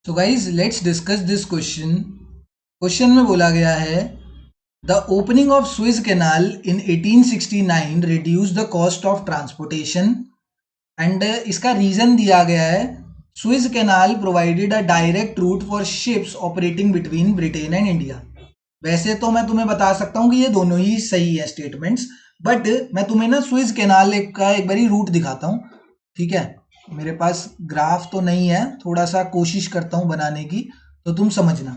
तो guys let's discuss this question. Question में बोला गया है the opening of Swiss canal in 1869 reduce the cost of transportation and इसका रीजन दिया गया है Swiss canal provided a direct route for ships operating between Britain and India. वैसे तो मैं तुम्हें बता सकता हूँ कि ये दोनों ही सही है स्टेटमेंट्स, बट मैं तुम्हें ना स्विस कैनाल का एक बारी रूट दिखाता हूँ। ठीक है, मेरे पास ग्राफ तो नहीं है, थोड़ा सा कोशिश करता हूँ बनाने की, तो तुम समझना।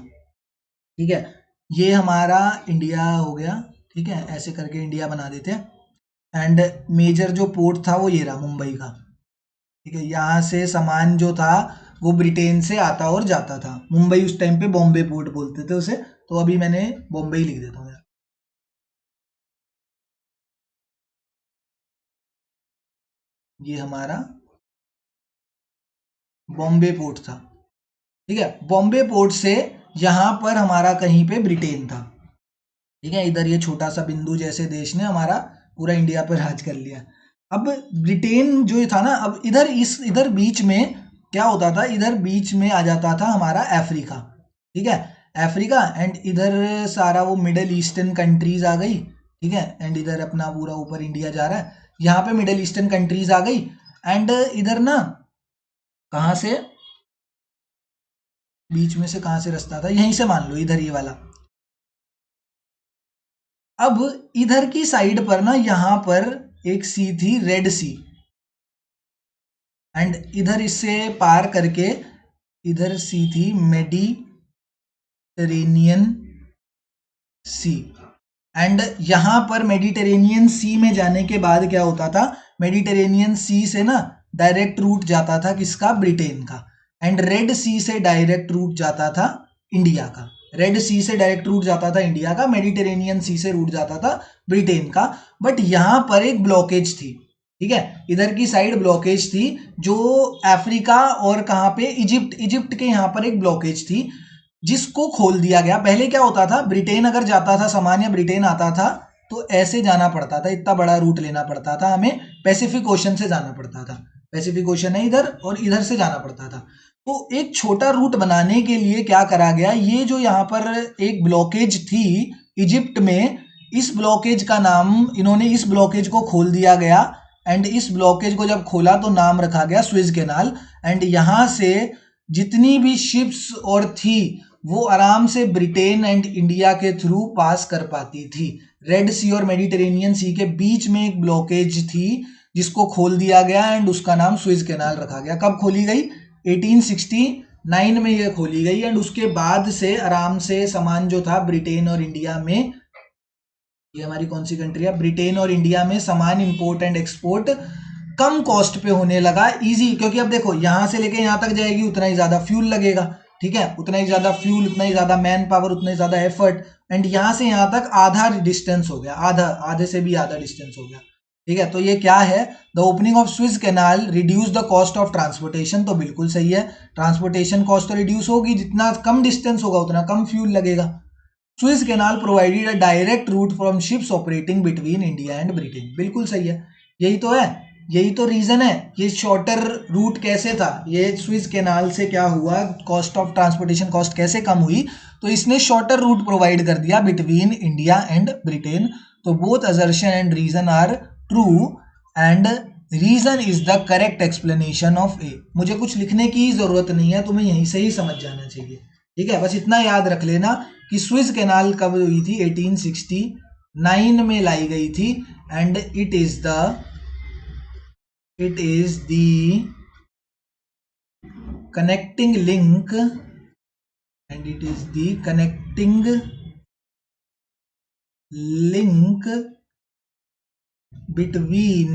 ठीक है, ये हमारा इंडिया हो गया। ठीक है, ऐसे करके इंडिया बना देते हैं एंड मेजर जो पोर्ट था वो ये रहा मुंबई का। ठीक है, यहाँ से सामान जो था वो ब्रिटेन से आता और जाता था। मुंबई उस टाइम पे बॉम्बे पोर्ट बोलते थे उसे, तो अभी मैंने बॉम्बे ही लिख देता हूँ यार। ये हमारा बॉम्बे पोर्ट था। ठीक है, बॉम्बे पोर्ट से यहाँ पर हमारा कहीं पे ब्रिटेन था। ठीक है, इधर ये छोटा सा बिंदु जैसे देश ने हमारा पूरा इंडिया पर राज कर लिया। अब ब्रिटेन जो था ना, अब इधर बीच में क्या होता था, इधर बीच में आ जाता था हमारा अफ्रीका। ठीक है, अफ्रीका एंड इधर सारा वो मिडल ईस्टर्न कंट्रीज आ गई। ठीक है, एंड इधर अपना पूरा ऊपर इंडिया जा रहा है, यहाँ पे मिडल ईस्टर्न कंट्रीज आ गई एंड इधर ना कहाँ से, बीच में से कहाँ से रास्ता था, यहीं से मान लो इधर ये वाला। अब इधर की साइड पर ना यहाँ पर एक सी थी, रेड सी, एंड इधर इससे पार करके इधर सी थी, मेडिटेरेनियन सी। एंड यहाँ पर मेडिटेरेनियन सी में जाने के बाद क्या होता था, मेडिटेरेनियन सी से ना डायरेक्ट रूट जाता था किसका, ब्रिटेन का, एंड रेड सी से डायरेक्ट रूट जाता था इंडिया का। रेड सी से डायरेक्ट रूट जाता था इंडिया का, मेडिटेरेनियन सी से रूट जाता था ब्रिटेन का। बट यहाँ पर एक ब्लॉकेज थी। ठीक है, इधर की साइड ब्लॉकेज थी जो अफ्रीका और कहाँ पे, इजिप्ट, इजिप्ट के यहाँ पर एक ब्लॉकेज थी जिसको खोल दिया गया। पहले क्या होता था, ब्रिटेन अगर जाता था सामान या ब्रिटेन आता था तो ऐसे जाना पड़ता था, इतना बड़ा रूट लेना पड़ता था हमें, पैसिफिक ओशन से जाना पड़ता था। पैसिफिक ओशन है इधर और इधर से जाना पड़ता था। तो एक छोटा रूट बनाने के लिए क्या करा गया, ये जो यहाँ पर एक ब्लॉकेज थी इजिप्ट में, इस ब्लॉकेज का नाम, इन्होंने इस ब्लॉकेज को खोल दिया गया एंड इस ब्लॉकेज को जब खोला तो नाम रखा गया स्विस कैनाल। एंड यहाँ से जितनी भी शिप्स और थी वो आराम से ब्रिटेन एंड इंडिया के थ्रू पास कर पाती थी। रेड सी और मेडिटेरेनियन सी के बीच में एक ब्लॉकेज थी जिसको खोल दिया गया एंड उसका नाम स्विस कैनाल रखा गया। कब खोली गई, 1869 में ये खोली गई एंड उसके बाद से आराम से सामान जो था ब्रिटेन और इंडिया में, ये हमारी कौन सी कंट्री है, ब्रिटेन और इंडिया में सामान import and export come cost पे होने लगा, इजी। क्योंकि अब देखो यहां से लेके यहां तक जाएगी उतना ही ज्यादा फ्यूल लगेगा। ठीक है, उतना ही ज्यादा फ्यूल, उतना ही ज्यादा मैन पावर, उतना ही ज्यादा एफर्ट, एंड यहां से यहां तक आधा डिस्टेंस हो गया, आधा, आधे से भी आधा डिस्टेंस हो गया। ठीक है, तो ये क्या है, the opening of Swiss canal reduce the cost of transportation. तो बिल्कुल सही है, ट्रांसपोर्टेशन कॉस्ट तो रिड्यूस होगी, जितना कम डिस्टेंस होगा उतना कम फ्यूल लगेगा। Swiss canal provided a direct route from ships operating between India and Britain. बिल्कुल सही है, यही तो है, यही तो रीजन है। ये शॉर्टर रूट कैसे था, ये स्विस कैनाल से क्या हुआ, कॉस्ट ऑफ ट्रांसपोर्टेशन कॉस्ट कैसे कम हुई, तो इसने शॉर्टर रूट प्रोवाइड कर दिया बिटवीन इंडिया एंड ब्रिटेन। तो both assertion and reason are true and reason is the correct explanation of A. मुझे कुछ लिखने की जरूरत नहीं है, तुम्हें यहीं से ही समझ जाना चाहिए। ठीक है, बस इतना याद रख लेना कि स्विस कैनाल कब हुई थी, 1869 में लाई गई थी and it is the connecting link and it is the connecting link between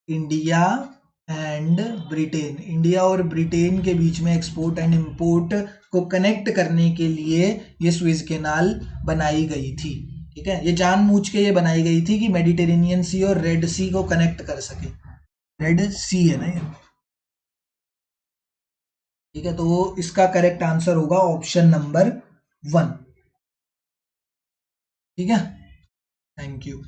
India and Britain. India और ब्रिटेन के बीच में एक्सपोर्ट एंड इंपोर्ट को कनेक्ट करने के लिए ये स्विस कैनाल बनाई गई थी। ठीक है, ये जानबूझ के ये बनाई गई थी कि मेडिटेरेनियन सी और रेड सी को कनेक्ट कर सके। रेड सी है ना ये। ठीक है, तो इसका करेक्ट आंसर होगा ऑप्शन नंबर 1। ठीक है, थैंक यू।